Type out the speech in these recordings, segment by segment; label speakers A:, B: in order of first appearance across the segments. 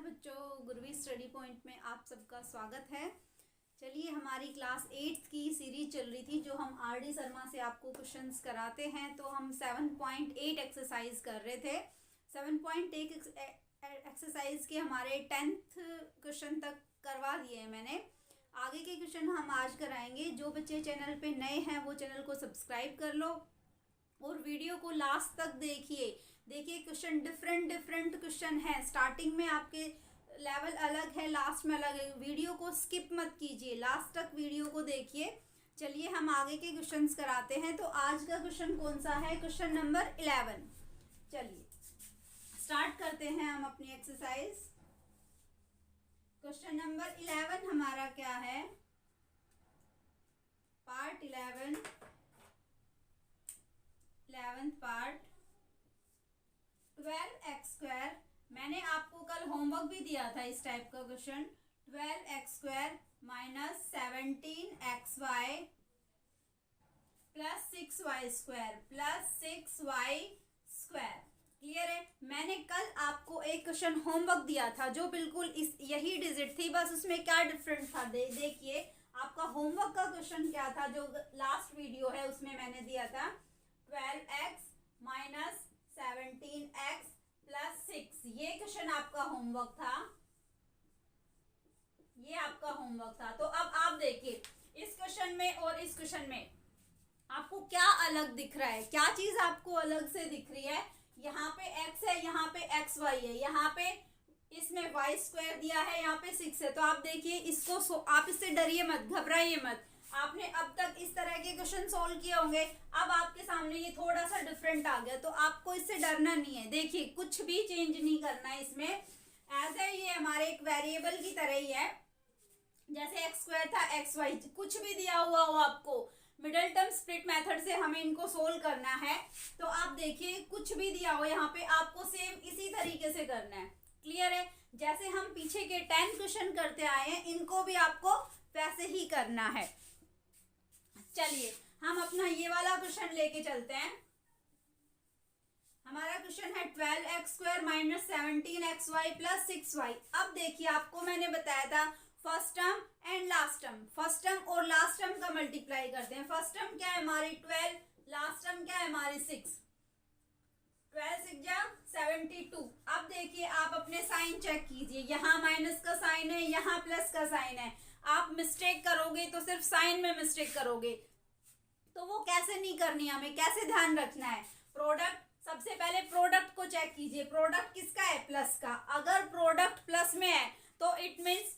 A: बच्चों, गुरवी study point में आप सबका स्वागत है। चलिए, हमारी क्लास 8 की सीरीज चल रही थी जो हम आर.डी. शर्मा से आपको क्वेश्चंस कराते हैं। तो हम 7.8 एक्सरसाइज कर रहे थे। 7.8 एक्सरसाइज के हमारे 10th क्वेश्चन तक करवा दिए हैं मैंने। आगे के क्वेश्चन हम आज कराएंगे। जो बच्चे चैनल पे नए हैं वो चैनल को सब्सक्राइब कर लो और वीडियो को लास्ट तक देखिए। क्वेश्चन डिफरेंट क्वेश्चन है। स्टार्टिंग में आपके लेवल अलग है, लास्ट में अलग है। वीडियो को स्किप मत कीजिए, लास्ट तक वीडियो को देखिए। चलिए, हम आगे के क्वेश्चंस कराते हैं। तो आज का क्वेश्चन कौन सा है? Question number 11। चलिए स्टार्ट करते हैं हम अपनी एक्सरसाइज। क्वेश्चन नंबर 11 हमारा क्या है? Part 11th part 12x²। मैंने आपको कल होमवर्क भी दिया था इस टाइप का question. 12x² minus 17xy plus 6y² plus 6y²। Clear है? मैंने कल आपको एक क्वेश्चन होमवर्क दिया था जो बिल्कुल यही डिजिट थी, बस उसमें क्या डिफरेंट था देखिए। आपका होमवर्क का क्वेश्चन क्या था जो लास्ट वीडियो है उसमें मैंने दिया था 12x माइनस 17x प्लस 6। ये क्वेश्चन आपका होमवर्क था, ये आपका होमवर्क था। तो अब आप देखिए इस क्वेश्चन में और इस क्वेश्चन में आपको क्या अलग दिख रहा है? क्या चीज आपको अलग से दिख रही है? यहाँ पे x है, यहाँ पे xy है, यहाँ पे इसमें y² दिया है, यहाँ पे 6 है। तो आप देखिए इसको आप इससे डरिए मत, घबराइए मत। आपने अब तक इस तरह के क्वेश्चन सॉल्व किए होंगे। अब आपके सामने ये थोड़ा सा डिफरेंट आ गया तो आपको इससे डरना नहीं है। देखिए कुछ भी चेंज नहीं करना है इसमें। एज है ये हमारे एक वेरिएबल की तरह ही है। जैसे x² था, xy कुछ भी दिया हुआ हो आपको, मिडल टर्म स्प्लिट मेथड से हमें इनको सोल्व करना है। तो आप देखिए कुछ भी दिया हो यहाँ पे आपको सेम इसी तरीके से करना है। क्लियर है? जैसे हम पीछे के 10 क्वेश्चन करते आए हैं, इनको भी आपको वैसे ही करना है। चलिए हम अपना ये वाला क्वेश्चन लेके चलते हैं। हमारा क्वेश्चन है 12x² minus 17xy plus 6y। अब देखिए आपको मैंने बताया था first term and last term, first term और लास्ट टर्म का मल्टीप्लाई करते हैं। फर्स्ट टर्म क्या है हमारी 12, लास्ट टर्म क्या है हमारी 6। 12 6 जा 72। अब देखिए आप अपने साइन चेक कीजिए, यहाँ माइनस का साइन है, यहाँ प्लस का साइन है। आप मिस्टेक करोगे तो सिर्फ साइन में मिस्टेक करोगे, तो वो कैसे नहीं करनी है, हमें कैसे ध्यान रखना है? प्रोडक्ट, सबसे पहले प्रोडक्ट को चेक कीजिए। प्रोडक्ट किसका है? प्लस का। अगर प्रोडक्ट प्लस में है तो इट मीन्स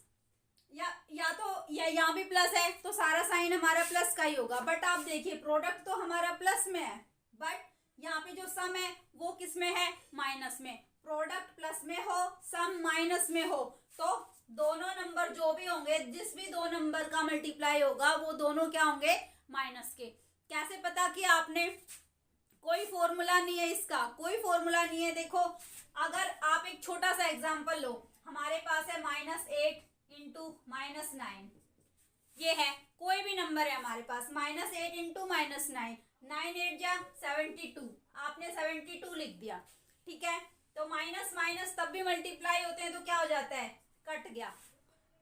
A: या तो यहाँ भी प्लस है तो सारा साइन हमारा प्लस का ही होगा। बट आप देखिए प्रोडक्ट तो हमारा प्लस में है, बट यहाँ पे जो सम है वो किस में है? माइनस में। प्रोडक्ट प्लस में हो, सम माइनस में हो, तो दोनों नंबर जो भी होंगे, जिस भी दो नंबर का मल्टीप्लाई होगा वो दोनों क्या होंगे? माइनस के। कैसे पता किया आपने? कोई फॉर्मूला नहीं है इसका, कोई फॉर्मूला नहीं है। देखो अगर आप एक छोटा सा एग्जांपल लो, हमारे पास है -8 इंटू -9। ये है, कोई भी नंबर है हमारे पास, -8 इंटू -9, 9 8 जा 72। आपने 72 लिख दिया, ठीक है। तो माइनस माइनस तब भी मल्टीप्लाई होते हैं तो क्या हो जाता है? कट गया।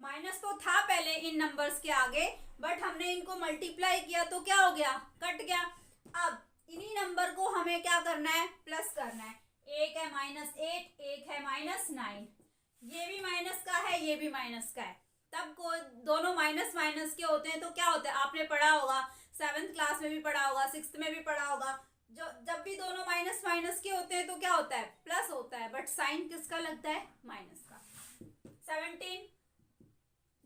A: माइनस तो था पहले इन नंबर्स के आगे, बट हमने इनको मल्टीप्लाई किया तो क्या हो गया? कट गया। अब इन्हीं नंबर को हमें क्या करना है? प्लस करना है। एक है -8, एक है -9। ये भी माइनस का है, ये भी माइनस का है। तब को दोनों माइनस माइनस के होते हैं तो क्या होता है? आपने पढ़ा होगा, 7th क्लास में भी पढ़ा होगा, 6th में भी पढ़ा होगा। जब भी दोनों माइनस माइनस के होते हैं तो क्या होता है? प्लस होता है। बट साइन किसका लगता है? माइनस का। 17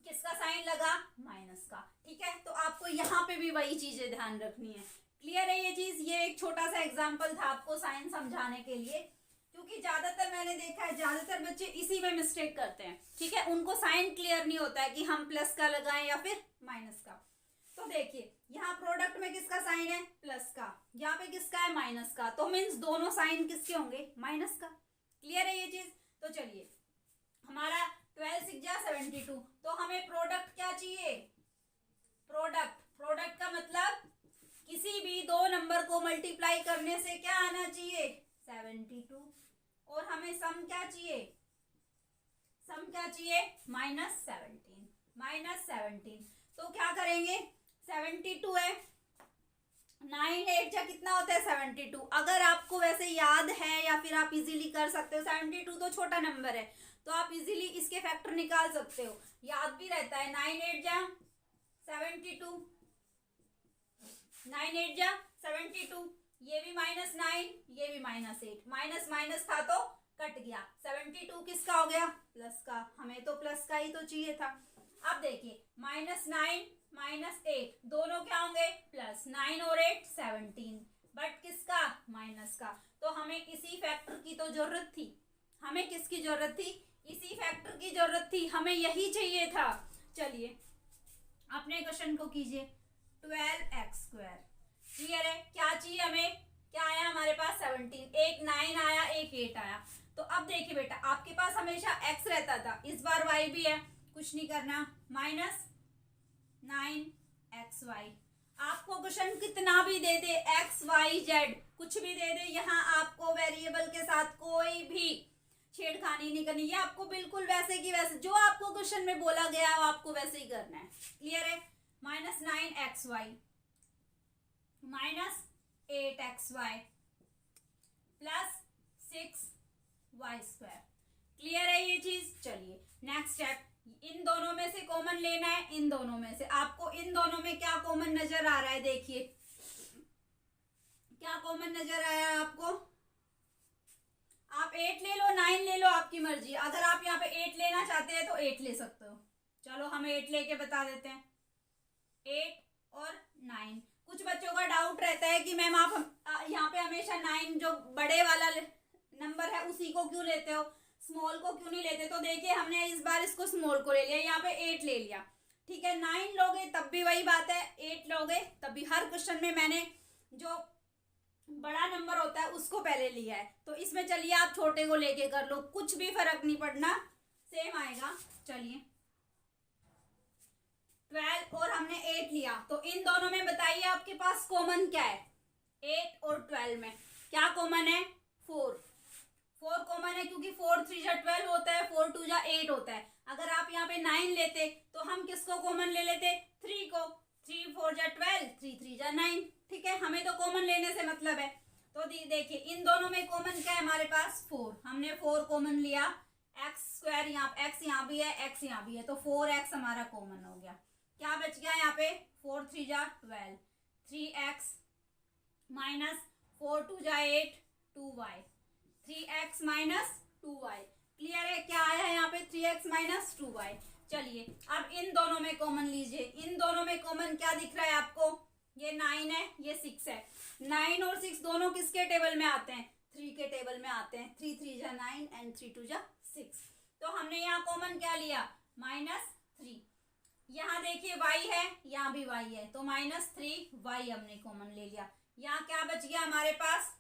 A: किसका साइन लगा? माइनस का। ठीक है, तो आपको यहाँ पे भी वही चीजें ध्यान रखनी है। क्लियर है ये चीज? ये एक छोटा सा एग्जांपल था आपको साइन समझाने के लिए, क्योंकि ज्यादातर मैंने देखा है ज्यादातर बच्चे इसी में मिस्टेक करते हैं। ठीक है, उनको साइन क्लियर नहीं होता है कि हम प्लस का लगाएं या फिर माइनस का। तो देखिए यहाँ प्रोडक्ट में किसका साइन है? प्लस का। यहाँ पे किसका है? माइनस का। तो मीन्स दोनों साइन किसके होंगे? माइनस का। क्लियर है ये चीज? तो चलिए हमारा 12 6 जा 72, तो हमें प्रोडक्ट क्या चाहिए? प्रोडक्ट का मतलब किसी भी दो नंबर को मल्टीप्लाई करने से क्या आना चाहिए? 72। और हमें सम क्या चाहिए? सम क्या चाहिए, -17। तो क्या करेंगे, 72 है, 9 8 जा कितना होता है 72। अगर आपको वैसे याद है या फिर आप इजीली कर सकते हो, 72 तो छोटा नंबर है तो आप इजीली इसके फैक्टर निकाल सकते हो, याद भी रहता है। 9 8 जा 72, 9 8 जा 72, ये भी -9 ये भी -8, माइनस माइनस था तो कट गया। 72 किसका हो गया, प्लस का, हमें तो प्लस का ही तो चाहिए था। अब देखिए -9 -8 दोनों क्या होंगे, प्लस, 9 और 8 17, बट किसका, माइनस का। तो हमें इसी फैक्टर की तो जरूरत थी, हमें किसकी जरूरत थी, इसी फैक्टर की जरूरत थी, हमें यही चाहिए था। चलिए अपने क्वेश्चन को कीजिए, 12x²। क्लियर है, क्या चाहिए हमें, क्या आया हमारे पास 17, एक 9 आया एक 8 आया। तो अब देखिए बेटा, आपके पास हमेशा x रहता था, इस बार y भी है, कुछ नहीं करना, -9xy। आपको क्वेश्चन कितना भी दे दे, x y z कुछ भी दे दे, यहाँ आपको वेरिएबल के साथ कोई भी छेड़खानी नहीं करनी, ये आपको बिल्कुल वैसे की वैसे जो आपको क्वेश्चन में बोला गया वो आपको वैसे ही करना है। क्लियर है, -9xy -8xy plus 6y²। Clear है ये चीज। चलिए नेक्स्ट स्टेप, इन दोनों में से कॉमन लेना है, इन दोनों में से आपको इन दोनों में क्या कॉमन नजर आ रहा है, देखिए क्या कॉमन नजर आया आपको। आप 8 ले लो 9 ले लो, आपकी मर्जी, अगर आप यहाँ पे 8 लेना चाहते हैं तो 8 ले सकते हो। चलो हम 8 लेके बता देते हैं, 8 और 9। कुछ बच्चों का डाउट रहता है कि मैम आप यहाँ पे हमेशा 9 जो बड़े वाला नंबर है उसी को क्यों लेते हो, स्मॉल को क्यों नहीं लेते। तो देखिए हमने इस बार इसको स्मॉल को ले लिया, यहाँ पे 8 ले लिया, ठीक है। 9 लोगे तब भी वही बात है, 8 लोगे तब भी, हर क्वेश्चन में मैंने जो बड़ा नंबर होता है उसको पहले लिया है। तो इसमें चलिए आप छोटे को लेके कर लो, कुछ भी फर्क नहीं पड़ना, सेम आएगा। चलिए 12 और हमने 8 लिया, तो इन दोनों में बताइए आपके पास कॉमन क्या है, 8 और 12 में क्या कॉमन है, 4 कॉमन है, क्योंकि 4 3 जा 12 होता है, 4 2 जा 8 होता है। अगर आप यहाँ पे 9 लेते तो हम किसको कॉमन ले लेते, 3 को, 3 4 जा 12, 3 3 जा 9, ठीक है। हमें तो कॉमन लेने से मतलब है। तो देखिए इन दोनों में कॉमन क्या है हमारे पास, 4, हमने 4 कॉमन लिया, x² यहाँ, x यहाँ भी है x यहाँ भी है, तो 4x हमारा कॉमन हो गया। क्या बच गया यहाँ पे, 4 3 जा 12, 3x माइनस 4 2 जा 8 2y, 3x minus 2y। Clear है, क्या आया है यहाँ पे 3x माइनस 2y। चलिए अब इन दोनों में कॉमन लीजिए, इन दोनों में कॉमन क्या दिख रहा है आपको, ये 9 है ये 6 है, 9 और 6 दोनों किसके टेबल में आते हैं, 3 के टेबल में आते हैं, 3 3 जा 9 एंड 3 2 जा 6। तो हमने यहाँ कॉमन क्या लिया, -3। यहाँ देखिए y है, यहाँ भी y है, तो -3y हमने कॉमन ले लिया। यहाँ क्या बच गया हमारे पास,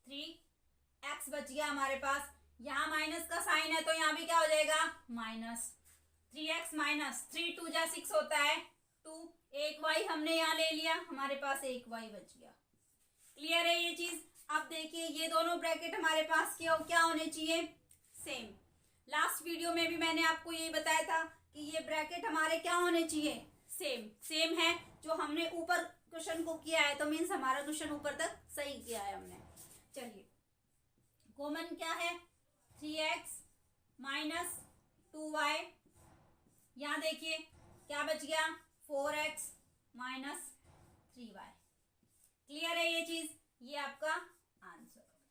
A: 3x बच गया हमारे पास। यहाँ माइनस का साइन है तो यहाँ भी क्या हो जाएगा, -3x माइनस 3 2 जा 6 होता है 2, एक y हमने यहाँ ले लिया, हमारे पास एक y बच गया। क्लियर है ये चीज। अब देखिए ये दोनों ब्रैकेट हमारे पास क्या होने चाहिए, सेम। लास्ट वीडियो में भी मैंने आपको यही बताया था कि ये ब्रैकेट हमारे क्या होने चाहिए, सेम है। जो हमने ऊपर क्वेश्चन को किया है तो मीन्स हमारा क्वेश्चन ऊपर तक सही किया है हमने। चलिए कॉमन क्या है, 3x माइनस 2y। यहाँ देखिए क्या बच गया, 4x माइनस 3y। क्लियर है ये चीज, ये आपका आंसर हो गया।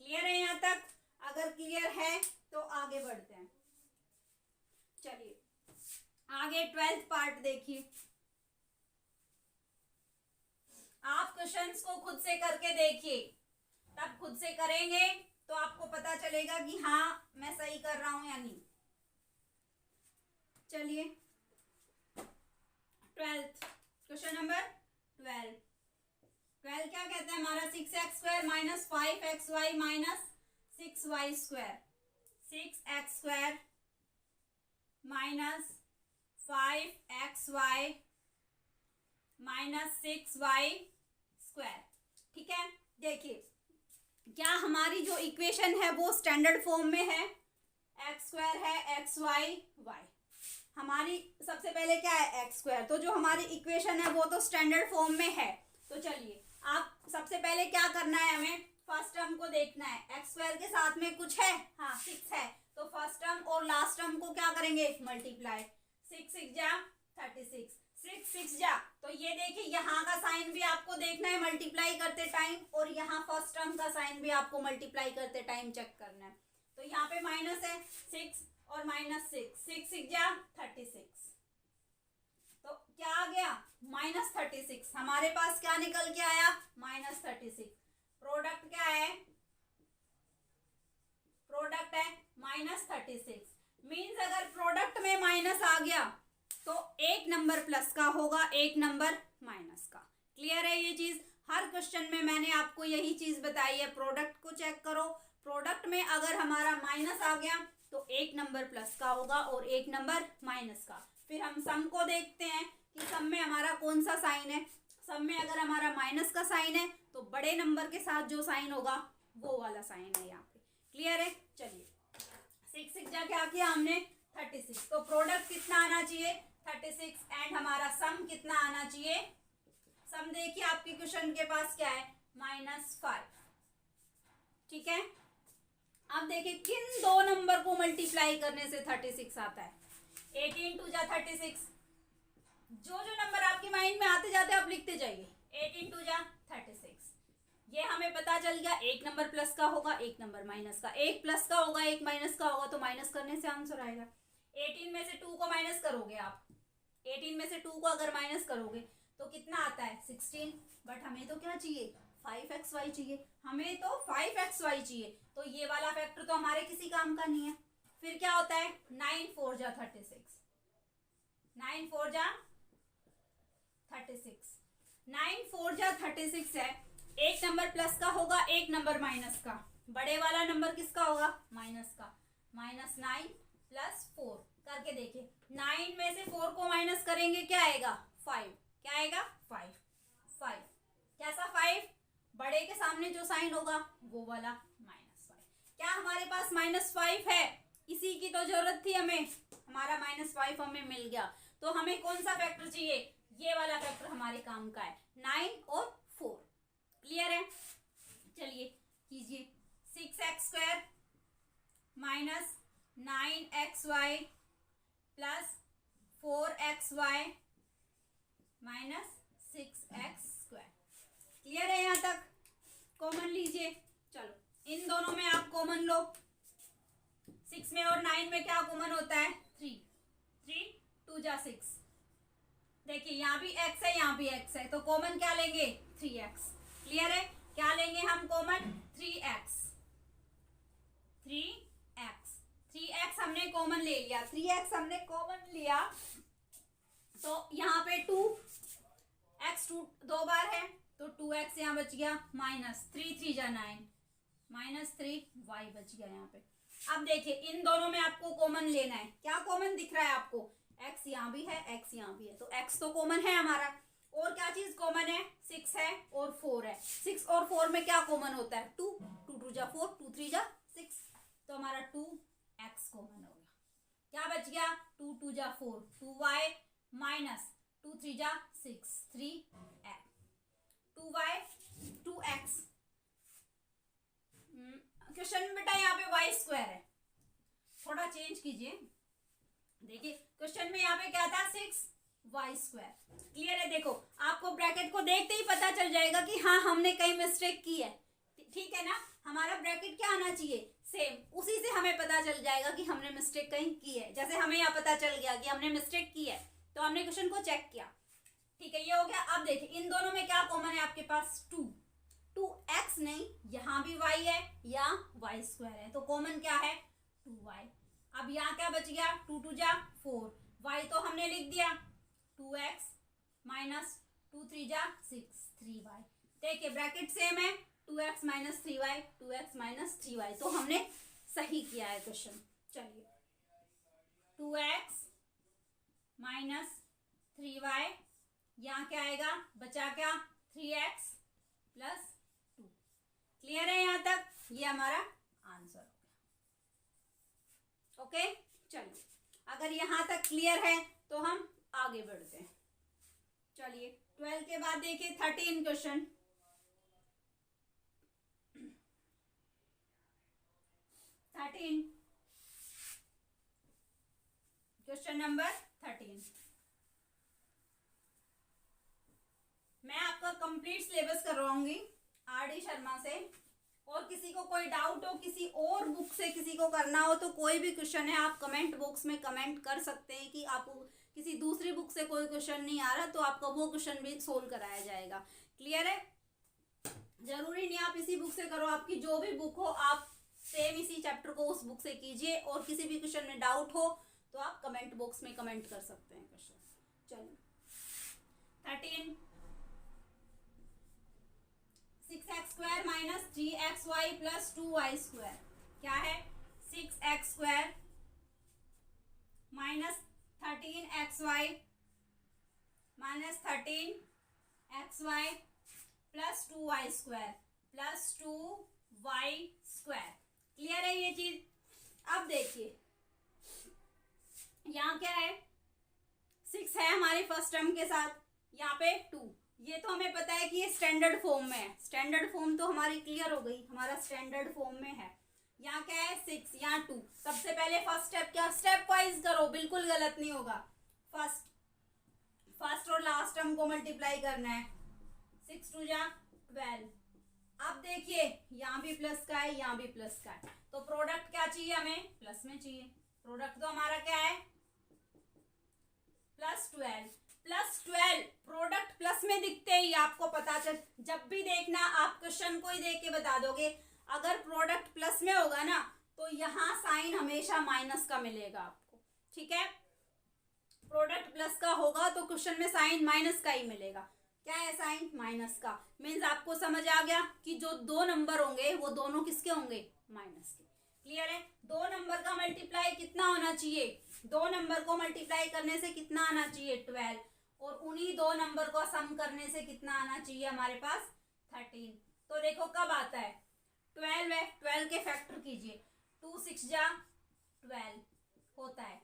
A: क्लियर है यहाँ तक, अगर क्लियर है तो आगे बढ़ते हैं। चलिए आगे 12th पार्ट देखिए। आप क्वेश्चंस को खुद से करके देखिए, तब खुद से करेंगे तो आपको पता चलेगा कि हाँ मैं सही कर रहा हूं या नहीं। चलिए 12th क्वेश्चन नंबर 12 क्या कहते हैं हमारा, 6x² minus 5xy minus 6y², 6x² minus 5xy minus 6y²। ठीक है, देखिए क्या हमारी जो इक्वेशन है वो स्टैंडर्ड फॉर्म में है, एक्स स्क्वायर है एक्स वाई वाई, हमारी सबसे पहले क्या है एक्स स्क्वायर, तो जो हमारी इक्वेशन है वो तो स्टैंडर्ड फॉर्म में है। तो चलिए आप सबसे पहले क्या करना है, हमें फर्स्ट टर्म को देखना है। एक्स स्क्वायर के साथ में कुछ है, हाँ 6 है, तो फर्स्ट टर्म और लास्ट टर्म को क्या करेंगे मल्टीप्लाई, 6 6 जा 36, 6 6 जा, तो ये देखिए यहाँ का साइन भी आपको देखना है मल्टीप्लाई करते टाइम, और यहाँ फर्स्ट टर्म का साइन भी आपको मल्टीप्लाई करते टाइम चेक करना है। तो यहाँ पे माइनस है 6 और माइनस 6, 6 6 जा 36, तो क्या आ गया -36, हमारे पास क्या निकल के आया -36। प्रोडक्ट क्या है, प्रोडक्ट है -36, मीन्स अगर प्रोडक्ट में माइनस आ गया तो एक नंबर प्लस का होगा, एक नंबर माइनस का। क्लियर है ये चीज, हर क्वेश्चन में मैंने आपको यही चीज बताई है। प्रोडक्ट को चेक करो, प्रोडक्ट में अगर हमारा माइनस आ गया तो एक नंबर प्लस का होगा और एक नंबर माइनस का। फिर हम सम को देखते हैं कि सम में हमारा कौन सा साइन है। सम में अगर हमारा माइनस का साइन है तो बड़े नंबर के साथ जो साइन होगा वो वाला साइन है यहाँ पे। क्लियर है, चलिए 6 6 जा क्या किया हमने 36, तो प्रोडक्ट कितना आना चाहिए 36, एंड हमारा सम कितना आना चाहिए, सम देखिए आपके क्वेश्चन के पास क्या है -5। ठीक है, अब देखिए किन दो नंबर को मल्टीप्लाई करने से 36 आता है। 18 2 जा 36, जो जो नंबर आपके माइंड में आते जाते आप लिखते जाइए। 18 2 जा 36, ये हमें पता चल गया एक नंबर प्लस का होगा एक नंबर माइनस का, एक प्लस का होगा एक माइनस का होगा, तो माइनस करने से आंसर आएगा। 18 में से 2 को माइनस करोगे आप, 18 में से 2 को अगर माइनस करोगे तो कितना आता है 16, बट हमें तो क्या चाहिए 5xy चाहिए, हमें तो 5xy चाहिए, तो ये वाला फैक्टर तो हमारे किसी काम का नहीं है। फिर क्या होता है 9 4 जा 36, 9 4 जा 36, 9 4 जा 36 है, एक नंबर प्लस का होगा एक नंबर माइनस का, बड़े वाला नंबर किसका होगा माइनस का, -9 + 4 करके देखिए, 9 में से 4 को माइनस करेंगे क्या आएगा 5, क्या आएगा 5, 5 कैसा 5, बड़े के सामने जो साइन होगा वो वाला -5। क्या हमारे पास -5 है, इसी की तो जरूरत थी हमें, हमारा -5 हमें मिल गया। तो हमें कौन सा फैक्टर चाहिए, ये वाला फैक्टर हमारे काम का है 9 और 4। क्लियर है, चलिए कीजिए 6x² - 9xy + 4xy - 6x²। Clear है यहाँ तक, कॉमन लीजिए, चलो इन दोनों में आप कॉमन लो, 6 में और 9 में क्या कॉमन होता है 3, 3 2 जा 6, देखिए यहाँ भी x है यहाँ भी x है, तो कॉमन क्या लेंगे 3x। क्लियर है, क्या लेंगे हम कॉमन 3x, 3x हमने कॉमन ले लिया, 3x हमने कॉमन लिया, तो यहाँ पे 2x 2 बार है तो 2x यहाँ बच गया, -3 3 जा 9, -3y बच गया यहाँ पे। अब देखिए इन दोनों में आपको कॉमन लेना है, क्या कॉमन दिख रहा है आपको, x यहाँ भी है x यहाँ भी है, तो x तो कॉमन है हमारा, और क्या चीज कॉमन है 6 है और 4 है, 6 और 4 में क्या कॉमन होता है 2, 2 2 जा 4, 2 3 जा 6, तो हमारा 2x कॉमन हो गया, क्या बच गया 2 2 जा 4, 2y - 2 3 जा 6, 3x, 2y 2x। क्वेश्चन में बेटा यहाँ पे y² है, थोड़ा चेंज कीजिए, देखिए क्वेश्चन में यहाँ पे क्या था 6y²। क्लियर है, देखो आपको ब्रैकेट को देखते ही पता चल जाएगा कि हाँ हमने कहीं मिस्टेक की है। ठीक है ना, हमारा ब्रैकेट क्या आना चाहिए सेम, उसी से हमें पता चल जाएगा कि हमने मिस्टेक कहीं की है। जैसे हमें यहाँ पता चल गया कि हमने मिस्टेक की है तो हमने क्वेश्चन को चेक किया। ठीक है, ये हो गया। अब देखिए इन दोनों में क्या कॉमन है आपके पास 2x नहीं, यहाँ भी y है या y² है, तो कॉमन क्या है 2y। अब यहाँ क्या बच गया 2 2 जा 4, y तो हमने लिख दिया 2x - 2 3 जा 6, 3y। देखिए ब्रैकेट सेम है, 2x - 3y, 2x - 3y, तो हमने सही किया है क्वेश्चन। चलिए 2x - 3y, यहाँ क्या आएगा बचा क्या 3x + 2। क्लियर है यहाँ तक, ये हमारा आंसर हो गया। ओके, चलिए अगर यहाँ तक क्लियर है तो हम आगे बढ़ते हैं। चलिए 12 के बाद देखिए 13 क्वेश्चन। 13 question number 13। मैं आपका कंप्लीट सिलेबस करवाऊंगी आर.डी. शर्मा से, और किसी को कोई डाउट हो, किसी और बुक से किसी को करना हो तो कोई भी क्वेश्चन है आप कमेंट बॉक्स में कमेंट कर सकते हैं कि आपको किसी दूसरी बुक से कोई क्वेश्चन नहीं आ रहा तो आपका वो क्वेश्चन भी सोल्व कराया जाएगा। क्लियर है? जरूरी नहीं आप इसी बुक से करो, आपकी जो भी बुक हो आप सेम इसी चैप्टर को उस बुक से कीजिए, और किसी भी क्वेश्चन में डाउट हो तो आप कमेंट बॉक्स में कमेंट कर सकते हैं क्वेश्चन। चलिए 13 6x² minus 3xy plus 2y² क्या है? 6x² minus 13xy minus 13xy plus 2y² plus 2y²। Clear है ये चीज? अब देखिए यहाँ क्या है, 6 है हमारे फर्स्ट टर्म के साथ, यहाँ पे 2, ये तो हमें पता है कि ये स्टैंडर्ड फॉर्म में है। स्टैंडर्ड फॉर्म तो हमारी क्लियर हो गई, हमारा स्टैंडर्ड फॉर्म में है। यहाँ क्या है 6, यहाँ 2। सबसे पहले फर्स्ट स्टेप क्या, स्टेप वाइज करो, बिल्कुल गलत नहीं होगा। फर्स्ट और लास्ट टर्म को मल्टीप्लाई करना है। 6 2 जा 12। अब देखिए यहाँ भी प्लस का है, यहाँ भी प्लस का है, तो प्रोडक्ट क्या चाहिए हमें? प्लस में चाहिए। प्रोडक्ट तो हमारा क्या है? +12। +12 प्रोडक्ट प्लस में दिखते ही आपको पता चल, जब भी देखना आप क्वेश्चन को ही देख के बता दोगे, अगर प्रोडक्ट प्लस में होगा ना तो यहाँ साइन हमेशा माइनस का मिलेगा आपको। ठीक है, प्रोडक्ट प्लस का होगा तो क्वेश्चन में साइन माइनस का ही मिलेगा। क्या है? साइन माइनस का। मीन्स आपको समझ आ गया कि जो 2 नंबर होंगे वो दोनों किसके होंगे? माइनस के। क्लियर है? 2 नंबर का मल्टीप्लाई कितना होना चाहिए? 2 नंबर को मल्टीप्लाई करने से कितना आना चाहिए? 12। और उन्हीं 2 नंबर को सम करने से कितना आना चाहिए हमारे पास? 13। तो देखो कब आता है? 12 है, 12 के फैक्टर कीजिए। 2 6 जा 12 होता है।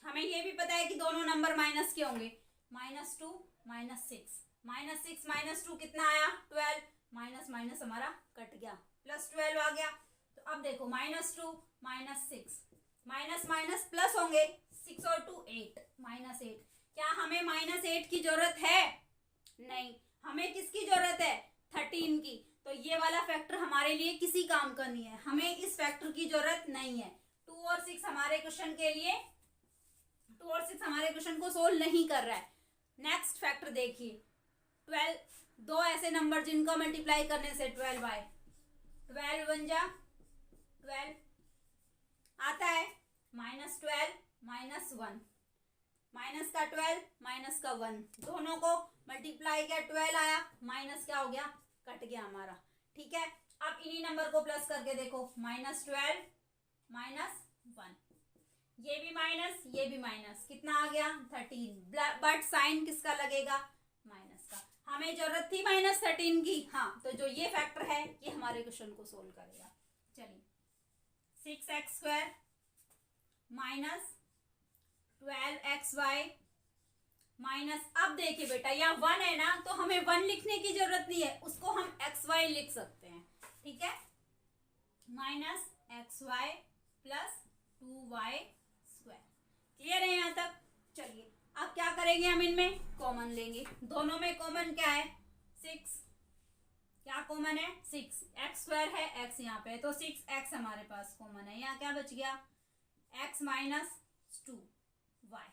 A: हमें ये भी पता है कि दोनों नंबर माइनस के होंगे। -2 -6 -6 -2 कितना आया? 12। माइनस माइनस हमारा कट गया, +12 आ गया। तो अब देखो -2 -6 माइनस माइनस प्लस होंगे, 6 और 2 8 -8। क्या हमें -8 की जरूरत है? नहीं, हमें किसकी जरूरत है? 13 की। तो ये वाला फैक्टर हमारे लिए किसी काम का नहीं है, हमें इस फैक्टर की जरूरत नहीं है। 2 और 6 हमारे क्वेश्चन के लिए, 2 और 6 हमारे क्वेश्चन को सोल्व नहीं कर रहा है। नेक्स्ट फैक्टर देखिए 12, 2 ऐसे नंबर जिनका मल्टीप्लाई करने से 12 1 जा 12 आता है। -12 -1 माइनस का 12 माइनस का 1, दोनों को मल्टीप्लाई किया 12 आया, माइनस क्या हो गया? कट गया हमारा। ठीक है, अब इन्हीं नंबर को प्लस करके देखो, -12 -1, ये भी माइनस ये भी माइनस, कितना आ गया? 13। बट साइन किसका लगेगा? माइनस का। हमें जरूरत थी -13 की, हाँ, तो जो ये फैक्टर है ये हमारे क्वेश्चन को सोल्व करेगा। चलिए 6x² माइनस 12xy माइनस, अब देखिए बेटा यहाँ 1 है ना, तो हमें 1 लिखने की जरूरत नहीं है, उसको हम xy लिख सकते हैं। ठीक है, -xy प्लस 2y²। क्लियर है यहाँ तक? चलिए अब क्या करेंगे, हम इनमें कॉमन लेंगे। दोनों में कॉमन क्या है? 6। क्या कॉमन है? 6। x² है, x यहाँ पे, तो 6x हमारे पास कॉमन है। यहाँ क्या बच गया? x minus 2y,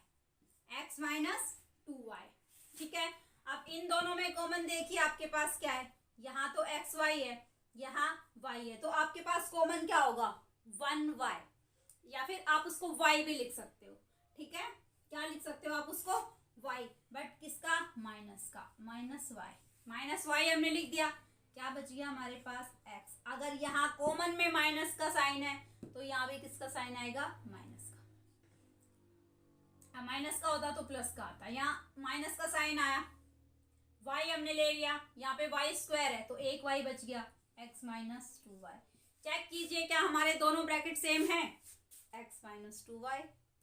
A: x minus 2y। ठीक है, अब इन दोनों में कॉमन देखिए आपके पास क्या है? यहाँ तो xy है, यहाँ y है, तो आपके पास कॉमन क्या होगा? 1y, या फिर आप उसको y भी लिख सकते हो। ठीक है, क्या लिख सकते हो आप उसको? y, बट किसका? माइनस का, -y हमने लिख दिया। क्या बच गया हमारे पास? x। अगर यहाँ कॉमन में माइनस का साइन है तो यहाँ भी किसका साइन आएगा? माइनस का। माइनस का होता तो प्लस का आता, यहाँ माइनस का साइन आया, y हमने ले लिया, यहाँ पे y² है तो एक y बच गया, x माइनस 2y। चेक कीजिए क्या हमारे दोनों ब्रैकेट सेम है? x x minus 2y,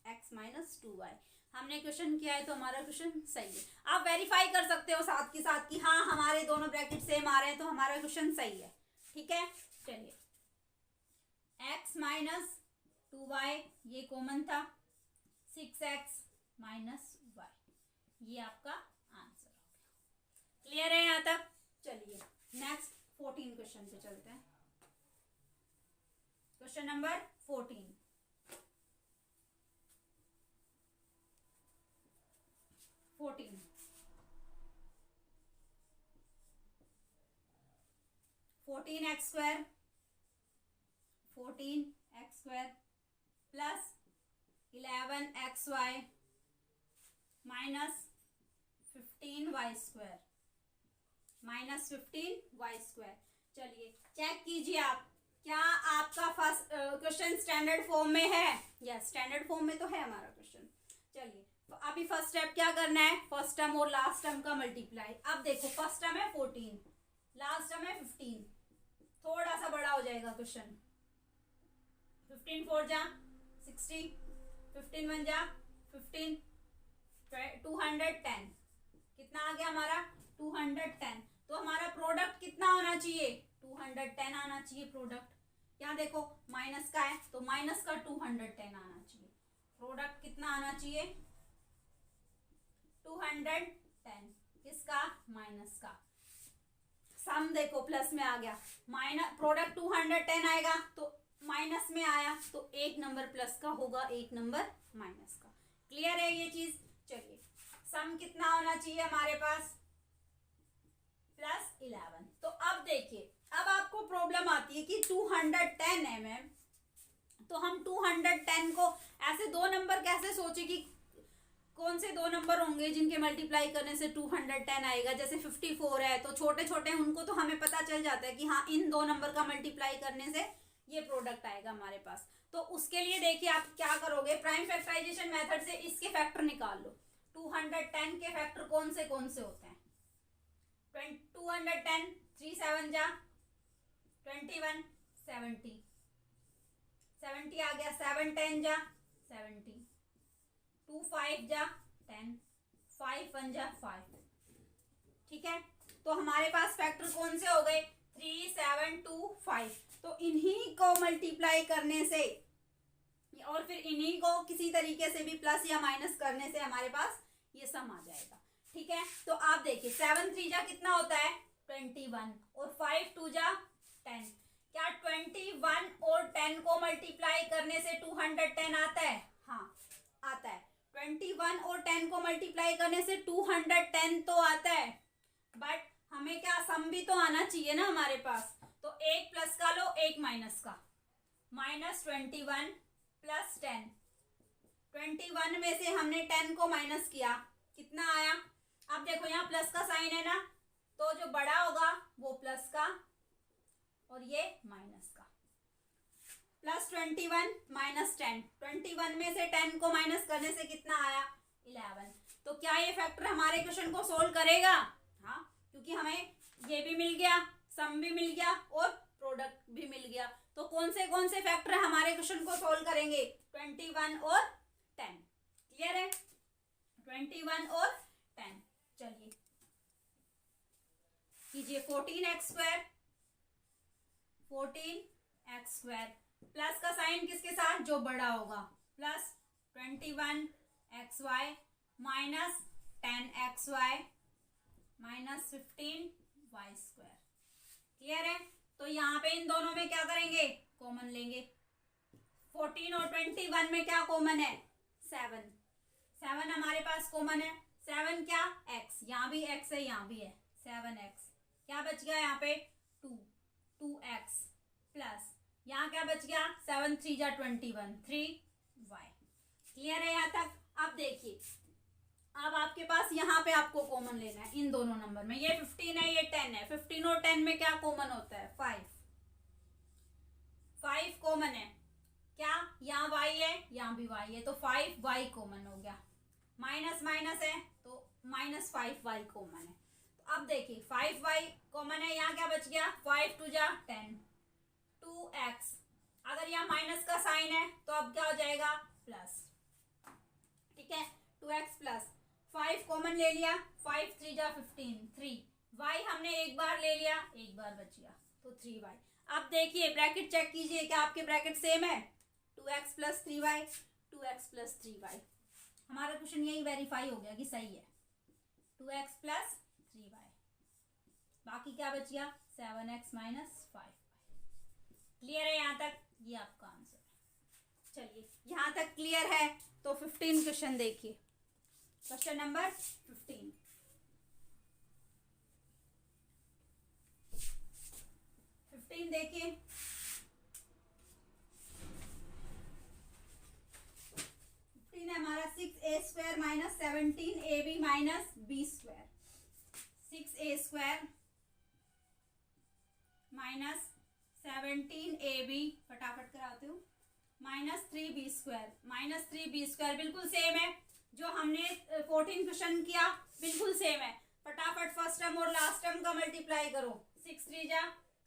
A: x minus 2y। हमने क्वेश्चन किया है तो हमारा क्वेश्चन सही है। आप वेरीफाई कर सकते हो साथ के साथ कि हाँ हमारे दोनों ब्रैकेट सेम आ रहे हैं तो हमारा क्वेश्चन सही है। ठीक है, चलिए x माइनस 2y ये कॉमन था, 6x माइनस y ये आपका आंसर हो गया। क्लियर है यहाँ तक? चलिए नेक्स्ट 14 क्वेश्चन पे चलते हैं। Question number 14। X square plus 11xy minus 15y square. चलिए चेक कीजिए आप, क्या आपका फर्स्ट क्वेश्चन स्टैंडर्ड फॉर्म में है? यस, स्टैंडर्ड फॉर्म में तो है हमारा क्वेश्चन। चलिए तो अभी फर्स्ट स्टेप क्या करना है, फर्स्ट टर्म और लास्ट टर्म का मल्टीप्लाई। अब देखो फर्स्ट टर्म है 14, लास्ट टर्म है 15, थोड़ा सा बड़ा हो जाएगा क्वेश्चन। 15 4 जा 60, 15 1 जा 15, 210 कितना आ गया हमारा 210। तो हमारा प्रोडक्ट कितना होना चाहिए 210 आना चाहिए प्रोडक्ट। यहाँ देखो माइनस का है तो माइनस का 210 आना चाहिए। प्रोडक्ट कितना आना चाहिए 210, किसका माइनस का। सम देखो प्लस में आ गया, माइनस प्रोडक्ट 210 आएगा तो माइनस में आया तो एक नंबर प्लस का होगा, एक नंबर माइनस का। क्लियर है ये चीज? चलिए सम कितना होना चाहिए हमारे पास +11। तो अब देखिए, अब आपको प्रॉब्लम आती है कि 210 mm, तो हम 210 को ऐसे दो नंबर कैसे सोचे कि कौन से दो नंबर होंगे जिनके मल्टीप्लाई करने से 210 आएगा। जैसे 54 है तो छोटे छोटे उनको तो हमें पता चल जाता है कि हाँ इन दो नंबर का मल्टीप्लाई करने से ये प्रोडक्ट आएगा हमारे पास। तो उसके लिए देखिए आप क्या करोगे, प्राइम फैक्टराइजेशन मेथड से इसके फैक्टर निकाल लो। 210 के फैक्टर कौन से होते हैं 210, 3 7 जा 21, 70 आ गया, 7 10 जा 70, 2 5 जा 10, 5 1 जा 5। ठीक है, तो हमारे पास फैक्टर कौन से हो गए 3 7 2 5। तो इन्हीं को मल्टीप्लाई करने से और फिर इन्हीं को किसी तरीके से भी प्लस या माइनस करने से हमारे पास ये सम आ जाएगा। ठीक है, तो आप देखिए 7 3 जा कितना होता है 21 और 5 2 जा 10। क्या 21 और 10 को मल्टीप्लाई करने से 210 आता है? हाँ आता है। 21 और 10 को मल्टीप्लाई करने से 210 तो आता है, बट हमें क्या सम भी तो आना चाहिए ना हमारे पास। तो एक प्लस का लो एक माइनस का, -21 + 10। 21 में से हमने 10 को माइनस किया, कितना आया? अब देखो यहाँ प्लस का साइन है ना, तो जो बड़ा होगा वो प्लस का और ये माइनस का। +21 - 10, 21 में से 10 को माइनस करने से कितना आया 11। तो क्या ये फैक्टर हमारे क्वेश्चन को सोल्व करेगा? हाँ, क्योंकि हमें ये भी मिल गया, सम भी मिल गया और प्रोडक्ट भी मिल गया। तो कौन से फैक्टर हमारे क्वेश्चन को सोल्व करेंगे 21 और 10। क्लियर है? 21 और 10। चलिए कीजिए 14x स्क्वायर प्लस का साइन किसके साथ, जो बड़ा होगा, +21xy minus 10xy minus 15y square. Clear है? तो यहाँ पे इन दोनों में क्या करेंगे, कॉमन लेंगे। 14 और 21 में क्या कॉमन है 7 हमारे पास कॉमन है। 7 क्या x, यहाँ भी x है यहाँ भी है 7x। क्या बच गया यहाँ पे 2x प्लस यहाँ क्या बच गया 7 3 जा 21 3y। क्लियर है यहाँ तक? अब देखिए, अब आपके पास यहाँ पे आपको कॉमन लेना है इन दोनों नंबर में। ये 15 है ये 10 है, 15 और 10 में क्या कॉमन होता है 5 कॉमन है। क्या यहाँ y है यहाँ भी y है, तो 5y कॉमन हो गया। माइनस माइनस है तो -5y कॉमन है। तो अब देखिए 5y कॉमन है, यहाँ क्या बच गया 5 2 जा 10, 2x। अगर यहाँ माइनस का साइन है तो अब क्या हो जाएगा, प्लस। ठीक है, 2x प्लस 5 कॉमन ले लिया, 5 3 जा 15, 3 y हमने एक बार ले लिया, एक बार बच गया तो 3y। अब देखिए ब्रैकेट चेक कीजिए, क्या आपके ब्रैकेट सेम है, 2x plus 3y, 2x plus 3y। हमारा क्वेश्चन यही वेरीफाई हो गया कि सही है, 2x प्लस 3y। बाकी क्या बच गया, 7x माइनस 5y। क्लियर है यहाँ तक, ये आपका आंसर है। चलिए यहाँ तक क्लियर है तो 15 क्वेश्चन देखिए, क्वेश्चन नंबर 15। देखिए, 15 है हमारा 6a² minus 17ab minus b²। 6a² minus 17ab, फटाफट कराती हूँ, माइनस 3b²। माइनस 3b² बिल्कुल सेम है जो हमने 14 क्वेश्चन किया, बिल्कुल सेम है। फटाफट फर्स्ट टर्म और लास्ट टर्म का मल्टीप्लाई करो, 6 3 जा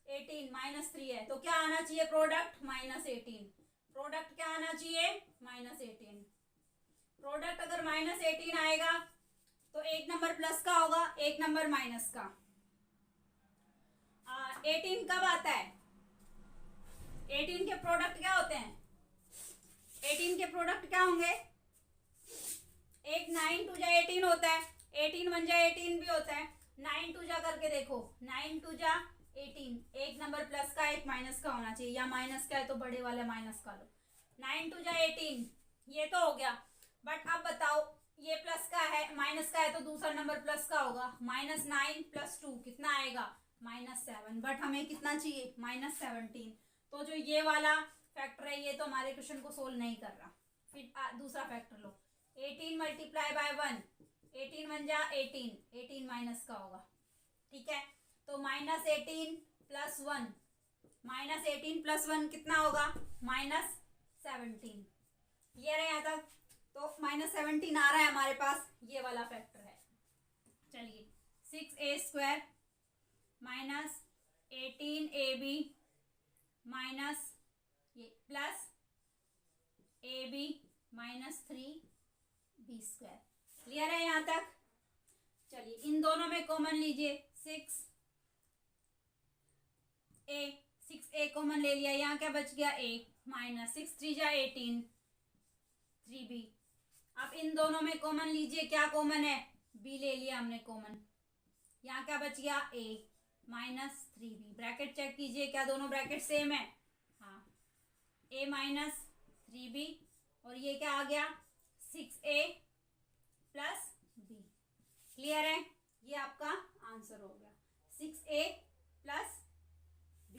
A: 18, माइनस 3 है तो क्या आना चाहिए, प्रोडक्ट माइनस 18। प्रोडक्ट क्या आना चाहिए, माइनस 18। प्रोडक्ट अगर माइनस 18 आएगा तो एक नंबर प्लस का होगा, एक नंबर माइनस का। 18 कब आता है, 18 के प्रोडक्ट क्या होते हैं, 18 के प्रोडक्ट क्या होंगे, एक 9 2 जा 18 होता है, 18 1 जा 18 भी होता है, 9 2 जा करके देखो, 9 2 जा 18, एक नंबर प्लस का एक माइनस का होना चाहिए, या माइनस का है तो बड़े वाले माइनस का लो। 9 2 जा 18, ये तो हो गया। बट अब बताओ ये प्लस का है, माइनस का है तो दूसरा नंबर प्लस का होगा, माइनस 9 प्लस 2 कितना आएगा, माइनस 7। बट हमें कितना चाहिए, माइनस 17। तो जो ये वाला फैक्टर है ये तो हमारे क्वेश्चन को सोल्व नहीं कर रहा। फिर दूसरा फैक्टर लो, 18 मल्टीप्लाई बाय 1, 18 1 जा 18, 18 माइनस का होगा। ठीक है, तो माइनस 18 प्लस 1, माइनस 18 प्लस 1 कितना होगा, माइनस 17। क्लियर है यहाँ तक, तो माइनस 17 आ रहा है हमारे पास, ये वाला फैक्टर है। चलिए 6a² माइनस 18ab माइनस ये plus ab minus 3b²। Clear है यहाँ तक। चलिए इन दोनों में कॉमन लीजिए, 6a कॉमन ले लिया, यहाँ क्या बच गया, a माइनस 6 3 जा 18, 3b। अब इन दोनों में कॉमन लीजिए, क्या कॉमन है, b ले लिया हमने कॉमन, यहाँ क्या बच गया, a minus 3b। Bracket check कीजिए, क्या दोनों ब्रैकेट सेम है, हाँ, a माइनस 3b और ये क्या आ गया, 6a प्लस b। क्लियर है, ये आपका आंसर हो गया, 6a plus b।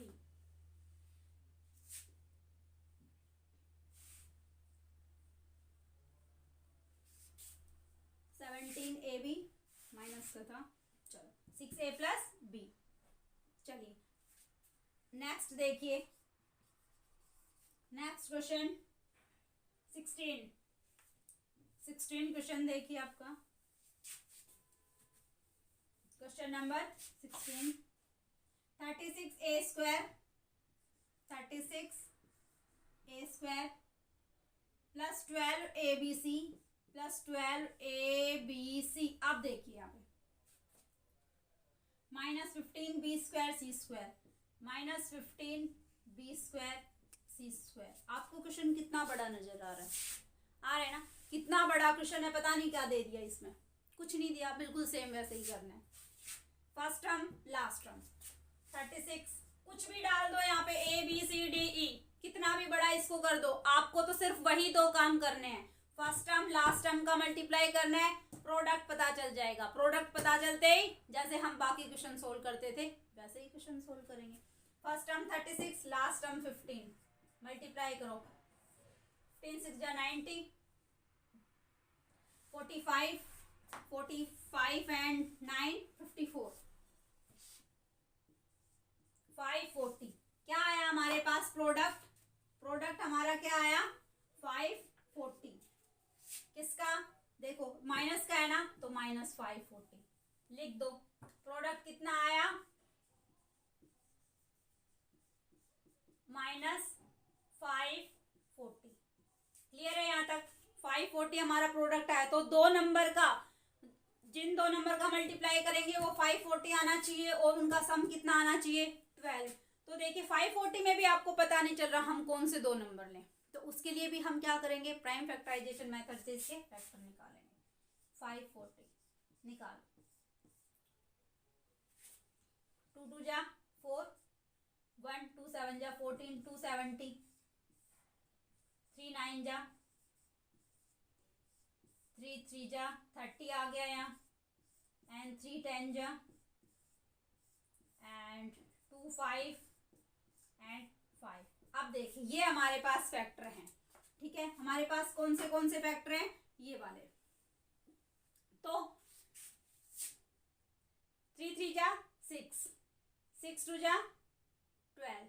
A: ab minus का था, चलो 6a प्लस b। चलिए नेक्स्ट देखिए, नेक्स्ट क्वेश्चन 16 क्वेश्चन देखिए आपका, question number 16, 36a² plus 12abc plus 12abc। अब देखिए यहाँ पे माइनस 15b² माइनस 15b² आपको क्वेश्चन कितना बड़ा नजर आ रहा है, आ रहा है ना, कितना बड़ा क्वेश्चन है, पता नहीं क्या दे दिया इसमें, कुछ नहीं दिया, बिल्कुल सेम वैसे ही करना है। फर्स्ट टर्म लास्ट टर्म 36, कुछ भी डाल दो यहाँ पे, a b c d e, कितना भी बड़ा इसको कर दो, आपको तो सिर्फ वही दो काम करने हैं, फर्स्ट टर्म लास्ट टर्म का मल्टीप्लाई करना है, प्रोडक्ट पता चल जाएगा। प्रोडक्ट पता चलते ही जैसे हम बाकी क्वेश्चन सोल्व करते थे वैसे ही क्वेश्चन सोल्व करेंगे। First term 36, last term 15, multiply करो, 15 6 जा 90, 45 एंड 9 54, 540। क्या आया हमारे पास, प्रोडक्ट हमारा क्या आया, 540। किसका, देखो माइनस का है ना तो माइनस 540 लिख दो। प्रोडक्ट कितना आया, माइनस 540। क्लियर है यहाँ तक? 540 हमारा प्रोडक्ट आया, तो दो नंबर का, जिन दो नंबर का मल्टीप्लाई करेंगे वो 540 आना चाहिए और उनका सम कितना आना चाहिए? 12। तो देखिए 540 में भी आपको पता नहीं चल रहा हम कौन से दो नंबर लें, तो उसके लिए भी हम क्या करेंगे? प्राइम फैक्टराइजेशन मेथड से इसके फैक्टर निकालेंगे। 540 निकाल, 2 2 जा 4, 1 2 7 जा 14, 270, 3 9 जा 3 3 जा 30 आ गया यहाँ, एंड 3 10 जा, एंड 2 5 एंड 5। अब देखिए ये हमारे पास फैक्टर हैं, ठीक है। हमारे पास कौन से फैक्टर हैं? ये वाले। तो 3 3 जा 6, 6 2 जा 12,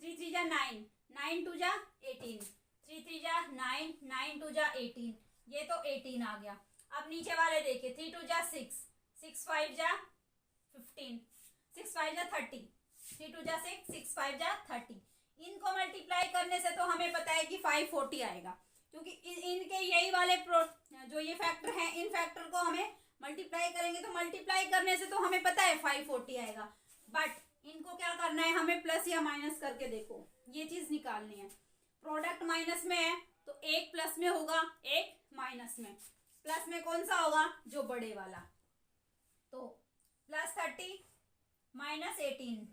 A: 3 3 जा 9, 9 2 जा 18, 3 3 जा 9, 9 2 जा 18, ये तो 18 आ गया। अब नीचे वाले देखिए, 3 2 जा 6, 6 5 जा 15, 6 5 जा 30, 3 2 जा 6, 6 5 जा 30। इनको मल्टीप्लाई करने से तो हमें पता है कि 540 आएगा, क्योंकि इनके यही वाले जो ये फैक्टर हैं, इन फैक्टर को हमें मल्टीप्लाई करेंगे, तो मल्टीप्लाई करने से तो हमें पता है 540 आएगा। बट इनको क्या करना है? हमें प्लस या माइनस करके देखो, ये चीज निकालनी है। प्रोडक्ट माइनस में है तो एक प्लस में होगा, एक माइनस में। प्लस में कौन सा होगा? जो बड़े वाला। तो +30 -18,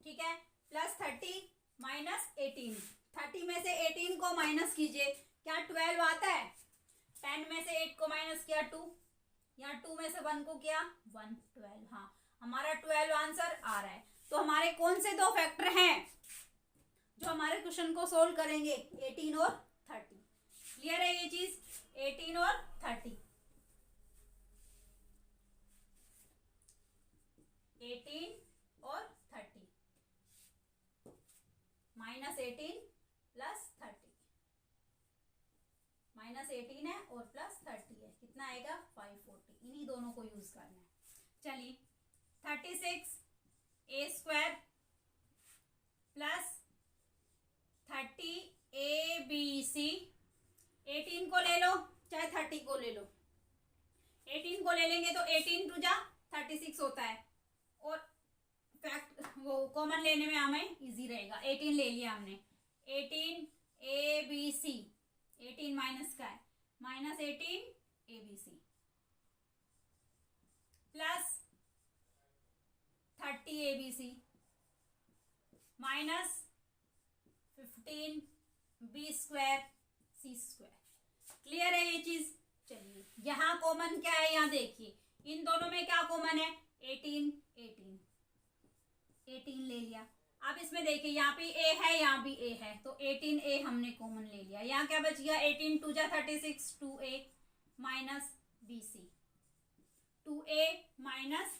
A: ठीक है। +30 -18, 30 में से 18 को माइनस कीजिए, क्या 12 आता है? 10 में से 8 को माइनस किया 2, या 2 में से 1 को किया 1, 12। हाँ, हमारा 12 आंसर आ रहा है। तो हमारे कौन से दो फैक्टर हैं जो हमारे क्वेश्चन को सोल्व करेंगे? 18 और 30। क्लियर है ये चीज? 18 और 30, 18 और 30, -18 + 30, -18 है और +30 है, कितना आएगा? 540। इन्हीं दोनों को यूज करना है। चलिए 36 a² + 30 abc, 18 को ले लो चाहे 30 को ले लो। 18 को ले लेंगे तो 18 2 जा 36 होता है, और फैक्ट वो कॉमन लेने में हमें इजी रहेगा। 18 ले लिया हमने, 18 abc, 18 माइनस का है, -18 abc + 30 abc -15 b² c²। Clear है ये चीज? चलिए यहाँ कॉमन क्या है? यहाँ देखिए इन दोनों में क्या कॉमन है? 18 18 18 ले लिया। अब इसमें देखिए यहाँ पे a है, यहाँ भी a है, तो 18a हमने कॉमन ले लिया। यहाँ क्या बच गया? 18 2 जा 36, 2a -bc, 2a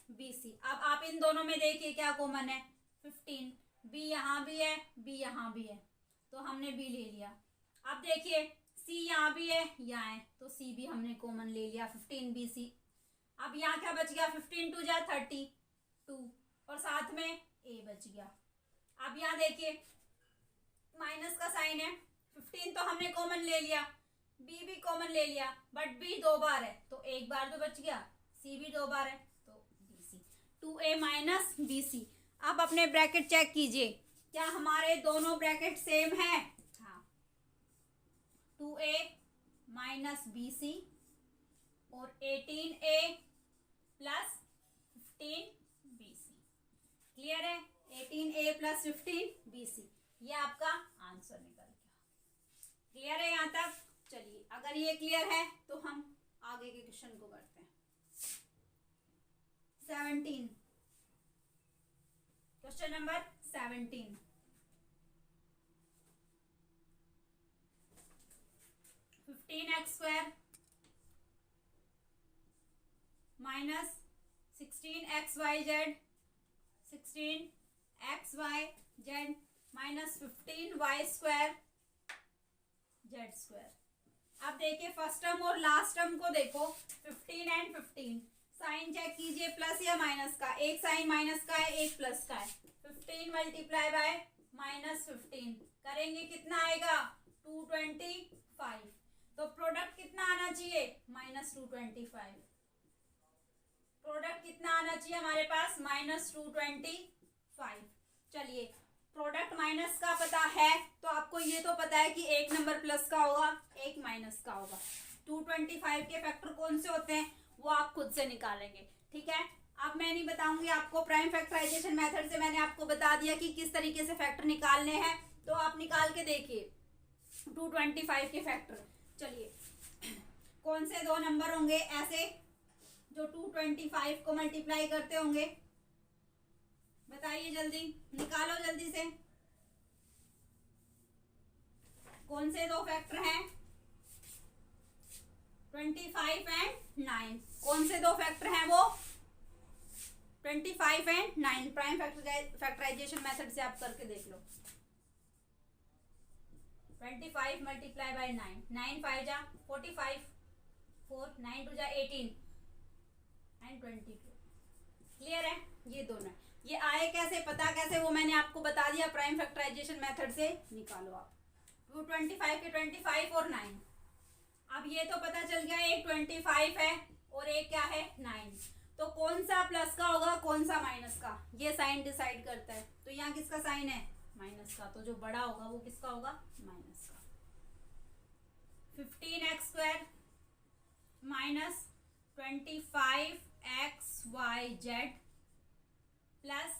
A: -bc। अब आप इन दोनों में देखिए क्या कॉमन है? 15, b यहाँ भी है, b यहाँ भी है, तो हमने b ले लिया। अब देखिए c यहाँ भी है, यहाँ है, तो c भी हमने कॉमन ले लिया, 15bc। अब यहाँ क्या बच गया? 15 2 जा 32, और साथ में a बच गया। अब यहाँ देखिए माइनस का साइन है, 15 तो हमने कॉमन ले लिया, b भी कॉमन ले लिया, बट b 2 बार है तो एक बार तो बच गया, c भी 2 बार है तो bc, 2a -bc। अब अपने ब्रैकेट चेक कीजिए, क्या हमारे दोनों ब्रैकेट सेम है? हाँ, 2a -bc और 18a + 15bc। क्लियर है? 18a + 15bc, ये आपका आंसर निकल गया। क्लियर है यहाँ तक? चलिए अगर ये क्लियर है तो हम आगे के क्वेश्चन को करते हैं। 17, question number 17। (15x² - 16xyz, 16xyz -15y² z²। अब देखिए फर्स्ट टर्म और लास्ट टर्म को देखो, 15 एंड 15, साइन चेक कीजिए प्लस या माइनस का। एक साइन माइनस का है, एक प्लस का है। 15 × -15 करेंगे कितना आएगा 225। तो प्रोडक्ट कितना आना चाहिए -225। प्रोडक्ट कितना आना चाहिए हमारे पास -225। चलिए प्रोडक्ट माइनस का पता है तो आपको ये तो पता है कि एक नंबर प्लस का होगा एक माइनस का होगा। 225 के फैक्टर कौन से होते हैं वो आप खुद से निकालेंगे, ठीक है। अब मैं नहीं बताऊंगी आपको, प्राइम फैक्टराइजेशन मेथड से मैंने आपको बता दिया कि किस तरीके से फैक्टर निकालने हैं, तो आप निकाल के देखिए 225 के फैक्टर। चलिए कौन से दो नंबर होंगे ऐसे जो 225 को मल्टीप्लाई करते होंगे, बताइए जल्दी, निकालो जल्दी से। कौन से दो फैक्टर हैं 25 एंड 9? कौन से दो फैक्टर हैं वो 25 एंड 9? प्राइम फैक्टराइजेशन मेथड से आप करके देख लो। 25 मल्टीप्लाई बाय 9, 9 5 जा 45, 4 9 2 जा 18 एंड 22। क्लियर है? ये दोनों ये आए कैसे, पता कैसे, वो मैंने आपको बता दिया, प्राइम फैक्टराइजेशन मेथड से निकालो आप। 225 के 25 और 9। अब ये तो पता चल गया एक 25 है और एक क्या है 9। तो कौन सा प्लस का होगा कौन सा माइनस का, ये साइन डिसाइड करता है। तो यहाँ किसका साइन है माइनस का, तो जो बड़ा होगा वो किसका होगा माइनस का। 15x² minus 25xyz plus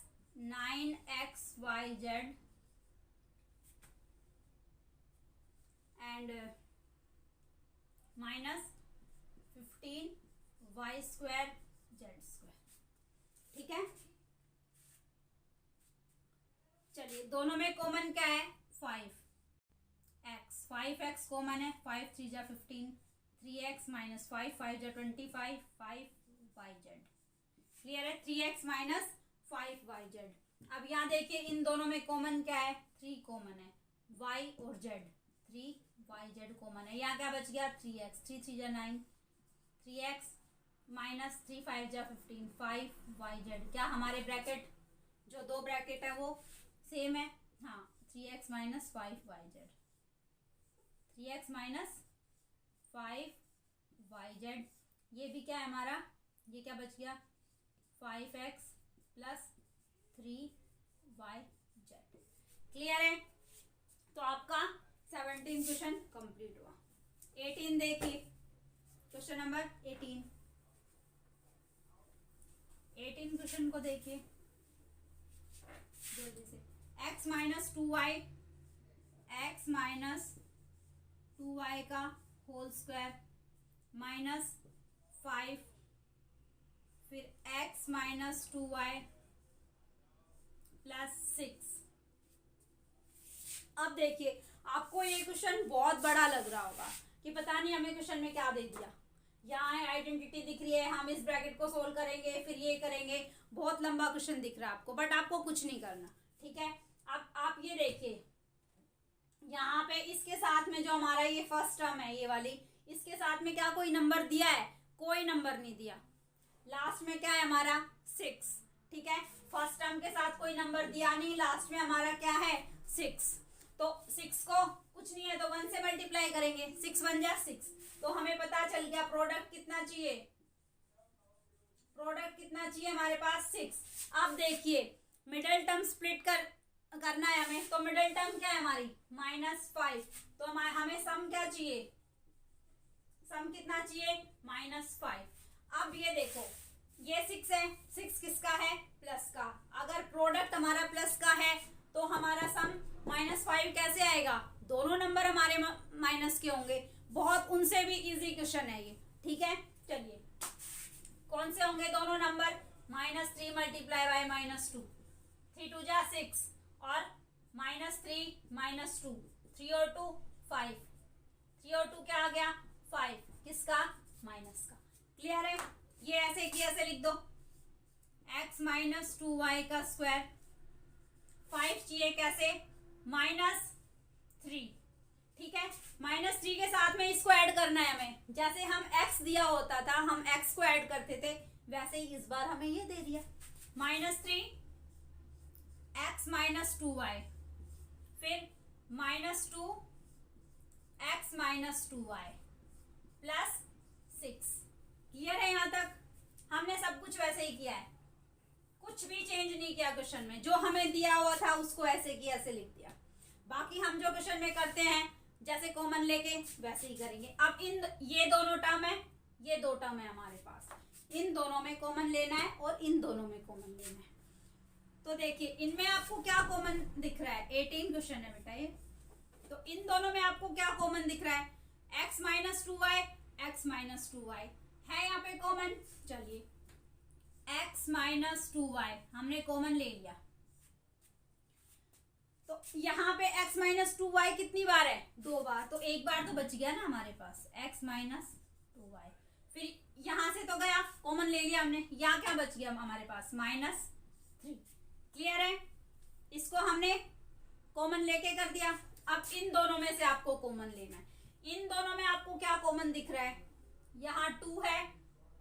A: 9xyz and minus 15y² z²। ठीक है, चलिए दोनों में कॉमन क्या है 5x, 5x कॉमन है, 5 3 जा 15, 3x माइनस 5 5 जा 25, 5yz। क्लियर है? 3x minus 5yz। अब यहाँ देखिए इन दोनों में कॉमन क्या है 3 कॉमन है, y और z, 3yz कॉमन है। यहाँ क्या बच गया 3x, 3 3 जा 9, 3x माइनस 3 5 जा 15, 5yz। क्या हमारे ब्रैकेट जो दो ब्रैकेट है वो सेम है? हाँ, 3x minus 5yz, 3x minus 5yz। ये भी क्या है हमारा, ये क्या बच गया 5x प्लस 3yz। क्लियर है? तो आपका 17 क्वेश्चन कंप्लीट हुआ। 18 देखिए, क्वेश्चन नंबर 18 क्वेश्चन को देखिए जल्दी से। x minus 2y, x minus 2y का होल स्क्वायर माइनस 5, फिर x माइनस 2y प्लस 6। अब देखिए आपको ये क्वेश्चन बहुत बड़ा लग रहा होगा कि पता नहीं हमें क्वेश्चन में क्या दे दिया। यहाँ आइडेंटिटी दिख रही है, हम इस ब्रैकेट को सोल्व करेंगे, फिर ये करेंगे, बहुत लंबा क्वेश्चन दिख रहा है आपको, बट आपको कुछ नहीं करना, ठीक है। अब आप ये देखिए यहाँ पे इसके साथ में जो हमारा ये फर्स्ट टर्म है ये वाली, इसके साथ में क्या कोई नंबर दिया है? कोई नंबर नहीं दिया। लास्ट में क्या है हमारा 6, ठीक है। फर्स्ट टर्म के साथ कोई नंबर दिया नहीं, लास्ट में हमारा क्या है 6। तो 6 को कुछ नहीं है तो 1 से मल्टीप्लाई करेंगे, 6 1 जा 6। तो हमें पता चल गया प्रोडक्ट कितना चाहिए, प्रोडक्ट कितना चाहिए हमारे पास 6। अब देखिए मिडिल टर्म स्प्लिट करना है हमें, तो मिडिल टर्म क्या है हमारी -5। तो हमें सम क्या चाहिए, सम कितना चाहिए -5। अब ये देखो ये 6 है, 6 किसका है प्लस का। अगर प्रोडक्ट हमारा प्लस का है तो हमारा सम -5 कैसे आएगा, दोनों नंबर हमारे माइनस के होंगे। बहुत उनसे भी इजी क्वेश्चन है ये, ठीक है। चलिए कौन से होंगे दोनों नंबर, -3 मल्टीप्लाई बाय -2, 3 2 जा 6 और -3 -2, 3 और 2 5, 3 और 2 क्या आ गया 5, किसका माइनस का। क्लियर है? ये ऐसे की ऐसे लिख दो, x माइनस 2y का स्क्वायर, 5 चाहिए कैसे -3, ठीक है। -3 के साथ में इसको ऐड करना है हमें, जैसे हम x दिया होता था हम x को ऐड करते थे, वैसे ही इस बार हमें ये दे दिया -3 x माइनस 2y, फिर -2x - 2y + 6। क्लियर है यहाँ तक? हमने सब कुछ वैसे ही किया है, कुछ भी चेंज नहीं किया क्वेश्चन में। जो हमें दिया हुआ था उसको ऐसे की ऐसे लिख दिया। बाकी हम जो क्वेश्चन में करते हैं जैसे कॉमन लेके वैसे ही करेंगे। अब ये दोनों टर्म है, ये दो टर्म है हमारे पास, इन दोनों में कॉमन लेना है और इन दोनों में कॉमन लेना है। तो देखिए इनमें आपको क्या कॉमन दिख रहा है? 18 क्वेश्चन है बेटा ये। तो इन दोनों में आपको क्या कॉमन दिख रहा है? x - 2y, x - 2y है यहाँ पे कॉमन। चलिए x - 2y हमने कॉमन ले लिया। तो यहाँ पे x - 2y कितनी बार है? 2 बार। तो एक बार तो बच गया ना हमारे पास, x - 2y। फिर यहां से तो गया, कॉमन ले लिया हमने। यहाँ क्या बच गया हमारे पास? -3। क्लियर है? इसको हमने कॉमन लेके कर दिया। अब इन दोनों में से आपको कॉमन लेना है। इन दोनों में आपको क्या कॉमन दिख रहा है? यहाँ 2 है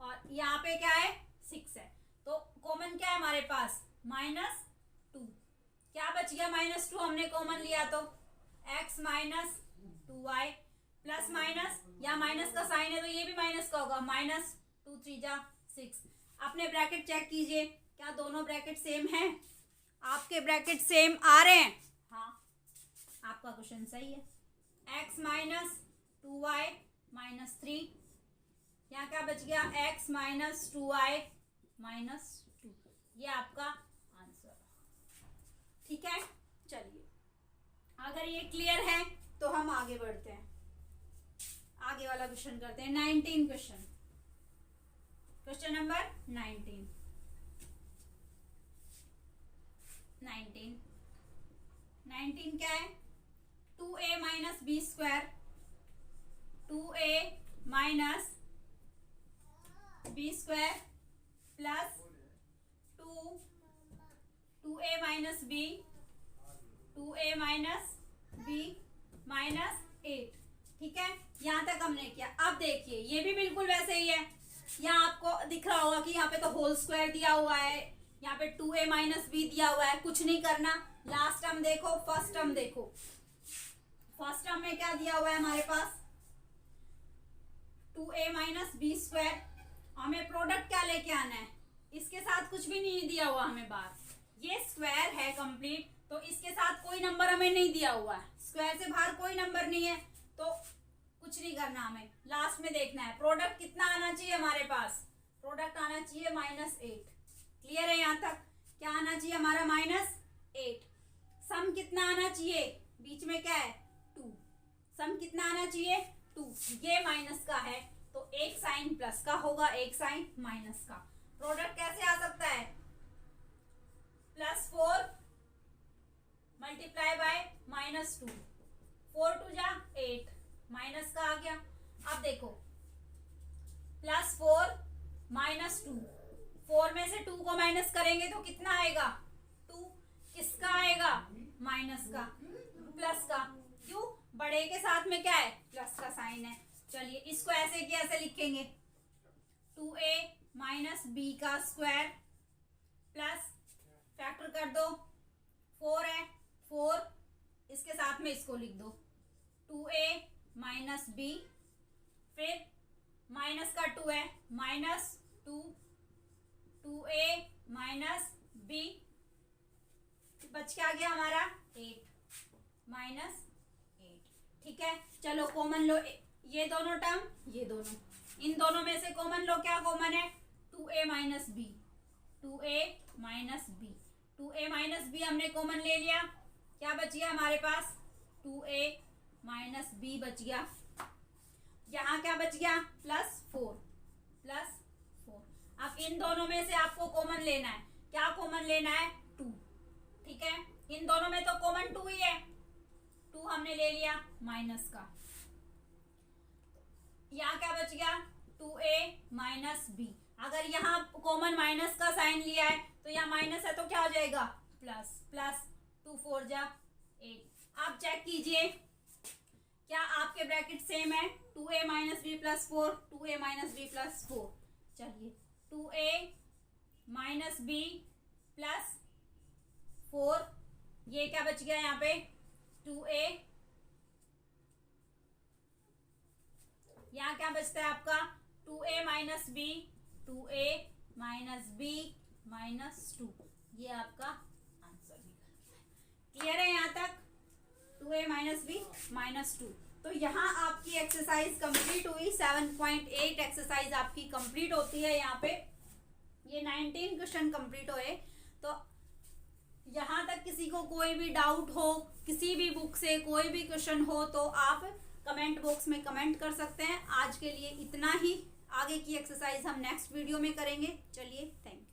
A: और यहाँ पे क्या है? 6 है। तो कॉमन क्या है हमारे पास? -2। क्या बच गया? -2 हमने कॉमन लिया तो x - 2y प्लस माइनस, या माइनस का साइन है तो ये भी माइनस का होगा, -2 × 3 = 6। अपने ब्रैकेट चेक कीजिए, क्या दोनों ब्रैकेट सेम हैं? आपके ब्रैकेट सेम आ रहे हैं? हाँ, आपका क्वेश्चन सही है। x - 2y - 3, यहाँ क्या बच गया? x - 2y - 2। ये आपका आंसर। ठीक है, चलिए अगर ये क्लियर है तो हम आगे बढ़ते हैं, आगे वाला क्वेश्चन करते हैं। 19 क्वेश्चन, क्वेश्चन नंबर 19 क्या है? 2a - b² 2a - b² plus 2a - b 2a - b -8। ठीक है, यहाँ तक हमने किया। अब देखिए ये भी बिल्कुल वैसे ही है। यहाँ आपको दिख रहा होगा कि यहाँ पे तो होल स्क्वायर दिया हुआ है, यहाँ पे 2a - b दिया हुआ है। कुछ नहीं करना, लास्ट टर्म देखो, फर्स्ट टर्म देखो। फर्स्ट टर्म में क्या दिया हुआ है हमारे पास? 2a - b²। हमें प्रोडक्ट क्या लेके आना है? इसके साथ कुछ भी नहीं दिया हुआ हमें बाहर, ये स्क्वायर है कंप्लीट, तो इसके साथ कोई नंबर हमें नहीं दिया हुआ है। स्क्वायर से बाहर कोई नंबर नहीं है तो कुछ नहीं करना, हमें लास्ट में देखना है प्रोडक्ट कितना आना चाहिए हमारे पास। प्रोडक्ट आना चाहिए -8। क्लियर है यहाँ तक? क्या आना चाहिए हमारा? -8। सम कितना आना चाहिए? बीच में क्या है? 2। सम कितना आना चाहिए? 2। ये माइनस का है तो एक साइन प्लस का होगा, एक साइन माइनस का। प्रोडक्ट कैसे आ सकता है? +4 मल्टीप्लाई बाय -2, 4 × 2 = 8, माइनस का आ गया। अब देखो +4 -2, 4 में से 2 को माइनस करेंगे तो कितना आएगा? 2। किसका आएगा? माइनस का, प्लस का। क्यों? बड़े के साथ में क्या है? प्लस का साइन है। चलिए इसको ऐसे की ऐसे लिखेंगे, 2a - b² प्लस फैक्टर कर दो, 4 है, 4 इसके साथ में इसको लिख दो, 2a - b, फिर माइनस का 2 है, -2, 2a - b, बच क्या गया हमारा? 8 -8। ठीक है, चलो कॉमन लो ये दोनों टर्म, ये दोनों, इन दोनों में से कॉमन लो। क्या कॉमन है? 2a - b, 2a - b, 2a - b हमने कॉमन ले लिया। क्या बच गया हमारे पास? 2a - b बच गया। यहाँ क्या बच गया? +4। अब इन दोनों में से आपको कॉमन लेना है। क्या कॉमन लेना है? 2। ठीक है, इन दोनों में तो कॉमन 2 ही है, 2 हमने ले लिया माइनस का। यहाँ क्या बच गया? 2a - b। अगर यहाँ कॉमन माइनस का साइन लिया है तो यहाँ माइनस है तो क्या हो जाएगा? प्लस। 2 × 4 = 8। आप चेक कीजिए क्या आपके ब्रैकेट सेम है? 2a - b + 4, 2a - b + 4। चलिए 2a - b + 4, ये क्या बच गया यहाँ पे? 2a, यहाँ क्या बचता है आपका 2a minus B, 2a minus B minus 2, ये आपका आंसर निकल। क्लियर है यहाँ तक? 2a minus B minus 2। तो यहाँ आपकी एक्सरसाइज कंप्लीट हुई। 7.8 एक्सरसाइज आपकी कंप्लीट होती है। यहाँ पे ये 19 क्वेश्चन कंप्लीट हुए। तो यहाँ तक किसी को कोई भी डाउट हो, किसी भी बुक से कोई भी क्वेश्चन हो, तो आप कमेंट बॉक्स में कमेंट कर सकते हैं। आज के लिए इतना ही। आगे की एक्सरसाइज हम नेक्स्ट वीडियो में करेंगे। चलिए, थैंक यू।